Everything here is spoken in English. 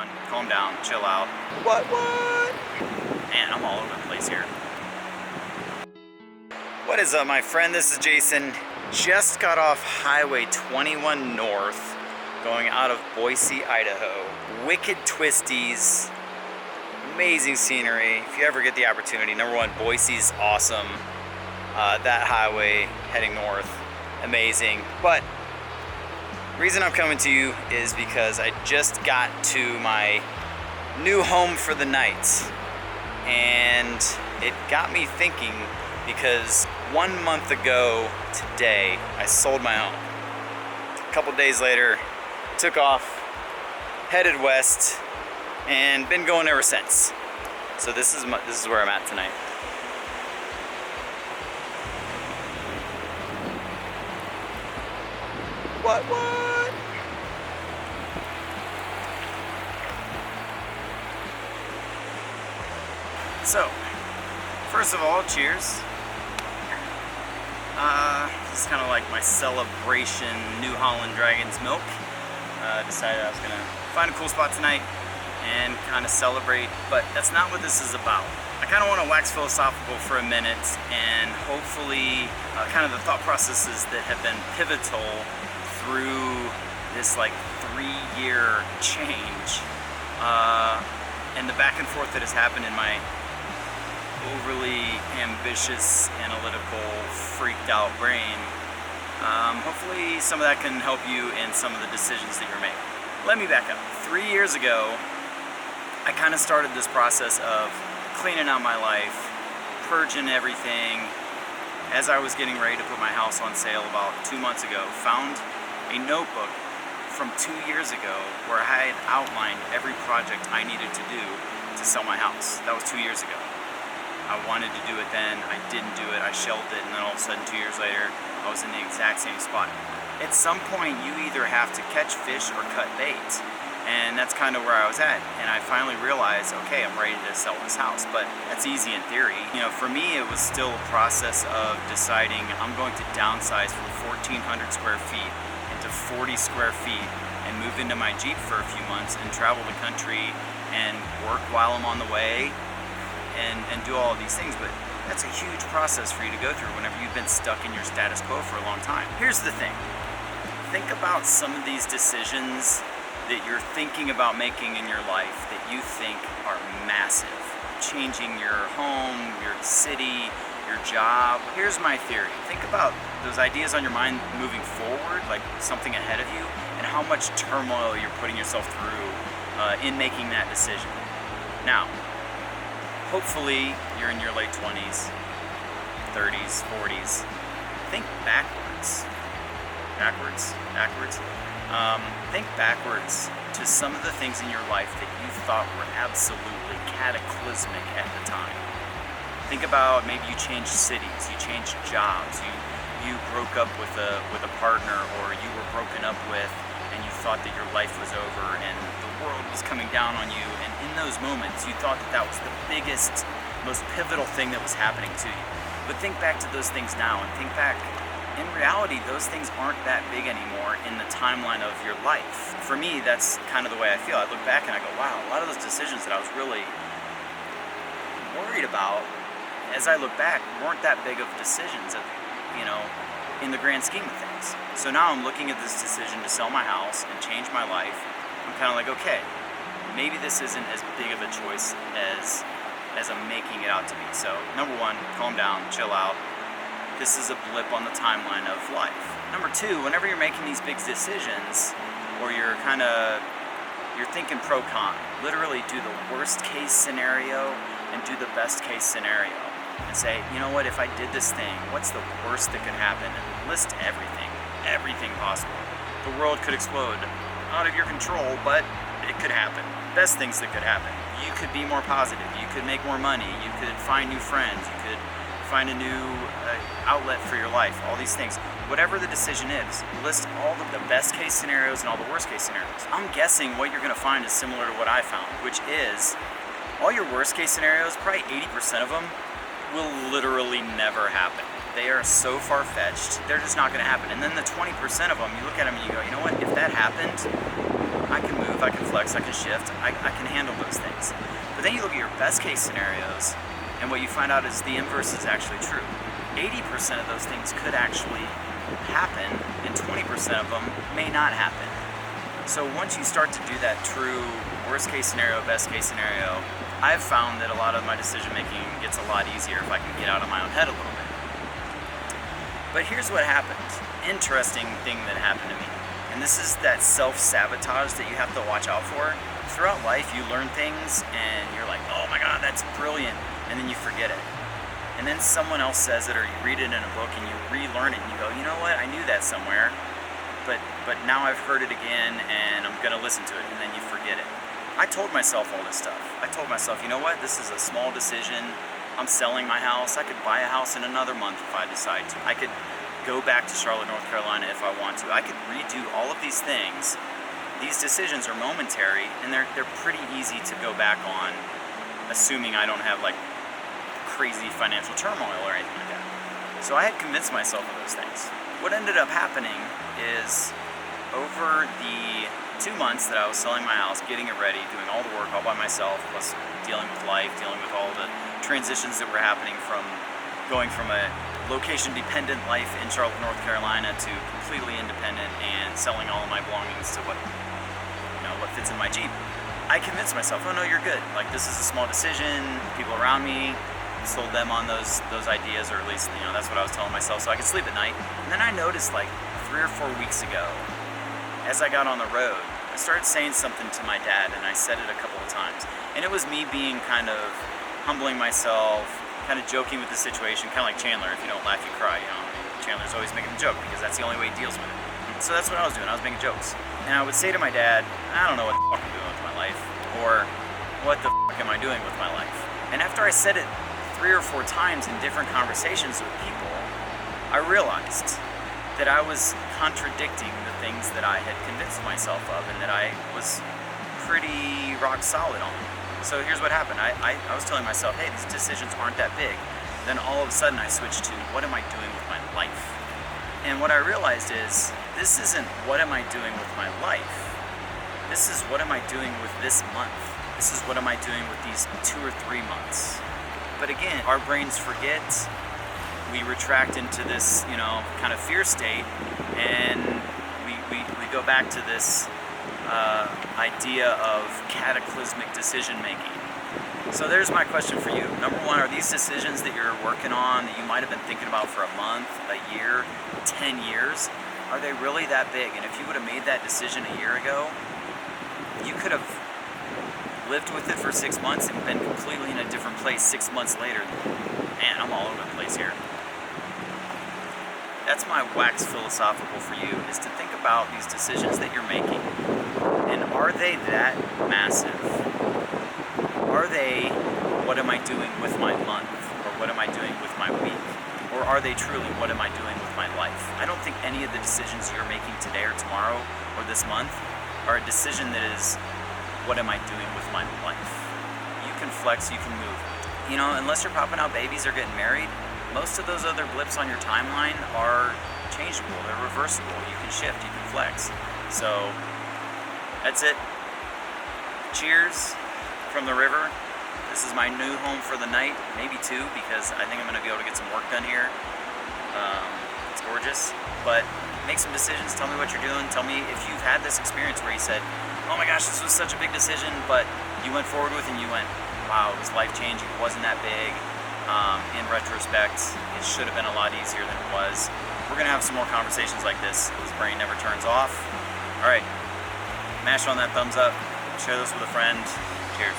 one, calm down, chill out. What? Man, I'm all over the place here. What is up, my friend? This is Jason. Just got off Highway 21 North, going out of Boise, Idaho. Wicked twisties, amazing scenery. If you ever get the opportunity, number one, Boise's awesome. That highway heading north, amazing. But the reason I'm coming to you is because I just got to my new home for the night, and it got me thinking because 1 month ago today I sold my home. A couple days later, took off, headed west, and been going ever since. So this is where I'm at tonight. What? So, first of all, cheers. This is kind of like my celebration New Holland Dragon's milk. Decided I was gonna find a cool spot tonight and kind of celebrate, but that's not what this is about. I kind of want to wax philosophical for a minute and hopefully kind of the thought processes that have been pivotal through this like 3-year change and the back and forth that has happened in my overly ambitious, analytical, freaked out brain. Hopefully some of that can help you in some of the decisions that you're making. Let me back up. 3 years ago, I kind of started this process of cleaning out my life, purging everything. As I was getting ready to put my house on sale about 2 months ago, found a notebook from 2 years ago where I had outlined every project I needed to do to sell my house. That was 2 years ago. I wanted to do it then, I didn't do it, I shelved it, and then all of a sudden 2 years later, I was in the exact same spot. At some point, you either have to catch fish or cut bait, and that's kind of where I was at. And I finally realized, okay, I'm ready to sell this house, but that's easy in theory. You know, for me, it was still a process of deciding I'm going to downsize from 1,400 square feet into 40 square feet and move into my Jeep for a few months and travel the country and work while I'm on the way and do all of these things. But that's a huge process for you to go through whenever you've been stuck in your status quo for a long time. Here's the thing. Think about some of these decisions that you're thinking about making in your life that you think are massive. Changing your home, your city, your job. Here's my theory. Think about those ideas on your mind moving forward, like something ahead of you, and how much turmoil you're putting yourself through in making that decision. Now, hopefully you're in your late 20s, 30s, 40s. Think backwards. Think backwards to some of the things in your life that you thought were absolutely cataclysmic at the time. Think about maybe you changed cities, you changed jobs, you broke up with a partner, or you were broken up with and you thought that your life was over and the world was coming down on you, and in those moments you thought that that was the biggest, most pivotal thing that was happening to you. But think back to those things now and think back, in reality those things aren't that big anymore in the timeline of your life. For me, that's kind of the way I feel. I look back and I go, wow, a lot of those decisions that I was really worried about, as I look back, weren't that big of decisions, in the grand scheme of things. So now I'm looking at this decision to sell my house and change my life. I'm kind of like, okay, maybe this isn't as big of a choice as I'm making it out to be. So number one, calm down, chill out. This is a blip on the timeline of life. Number two, whenever you're making these big decisions, or you're thinking pro-con, literally do the worst case scenario and do the best case scenario. And say, you know what, if I did this thing, what's the worst that could happen? And list everything possible. The world could explode. Out of your control, but it could happen. Best things that could happen. You could be more positive. You could make more money. You could find new friends. You could find a new outlet for your life. All these things. Whatever the decision is, list all of the best case scenarios and all the worst case scenarios. I'm guessing what you're going to find is similar to what I found, which is all your worst case scenarios, probably 80% of them, will literally never happen. They are so far-fetched, they're just not gonna happen. And then the 20% of them, you look at them and you go, you know what, if that happened, I can move move, I can flex, I can shift, I can handle those things. But then you look at your best case scenarios, and what you find out is the inverse is actually true. 80% of those things could actually happen, and 20% of them may not happen. So once you start to do that true worst case scenario, best case scenario, I've found that a lot of my decision making gets a lot easier if I can get out of my own head a little bit. But here's what happened. Interesting thing that happened to me. And this is that self-sabotage that you have to watch out for. Throughout life, you learn things and you're like, oh my God, that's brilliant. And then you forget it. And then someone else says it, or you read it in a book and you relearn it and you go, you know what, I knew that somewhere, but now I've heard it again and I'm gonna listen to it, and then you forget it. I told myself all this stuff. I told myself, you know what, this is a small decision. I'm selling my house. I could buy a house in another month if I decide to. I could go back to Charlotte, North Carolina if I want to. I could redo all of these things. These decisions are momentary, and they're pretty easy to go back on, assuming I don't have like crazy financial turmoil or anything like that. So I had convinced myself of those things. What ended up happening is, over the 2 months that I was selling my house, getting it ready, doing all the work all by myself, plus dealing with life, dealing with all the transitions that were happening from going from a location-dependent life in Charlotte, North Carolina to completely independent and selling all of my belongings to what fits in my Jeep. I convinced myself, oh no, you're good. Like, this is a small decision. People around me sold them on those ideas, or at least, that's what I was telling myself, so I could sleep at night. And then I noticed, like 3 or 4 weeks ago, as I got on the road, I started saying something to my dad, and I said it a couple of times. And it was me being kind of humbling myself, kind of joking with the situation, kind of like Chandler, if you don't laugh, you cry, Chandler's always making a joke because that's the only way he deals with it. So that's what I was doing, I was making jokes. And I would say to my dad, I don't know what the fuck I'm doing with my life, or what the fuck am I doing with my life? And after I said it 3 or 4 times in different conversations with people, I realized that I was contradicting the things that I had convinced myself of and that I was pretty rock solid on. So here's what happened. I was telling myself, hey, these decisions aren't that big. Then all of a sudden I switched to, what am I doing with my life? And what I realized is, this isn't what am I doing with my life. This is what am I doing with this month. This is what am I doing with these 2 or 3 months. But again, our brains forget. We retract into this, kind of fear state, and we go back to this idea of cataclysmic decision making. So there's my question for you. Number 1, are these decisions that you're working on, that you might have been thinking about for a month, a year, 10 years, are they really that big? And if you would have made that decision a year ago, you could have lived with it for 6 months and been completely in a different place 6 months later. Man, I'm all over the place here. That's my wax philosophical for you, is to think about these decisions that you're making. And are they that massive? Are they, what am I doing with my month? Or what am I doing with my week? Or are they truly, what am I doing with my life? I don't think any of the decisions you're making today or tomorrow or this month are a decision that is, what am I doing with my life? You can flex, you can move. Unless you're popping out babies or getting married, most of those other blips on your timeline are changeable, they're reversible. You can shift, you can flex. So, that's it. Cheers from the river. This is my new home for the night, maybe 2, because I think I'm gonna be able to get some work done here. It's gorgeous, but make some decisions, tell me what you're doing, tell me if you've had this experience where you said, oh my gosh, this was such a big decision, but you went forward with it and you went, wow, it was life-changing, it wasn't that big. In retrospect, it should have been a lot easier than it was. We're gonna have some more conversations like this. This brain never turns off. All right, mash on that thumbs up, share this with a friend. Cheers.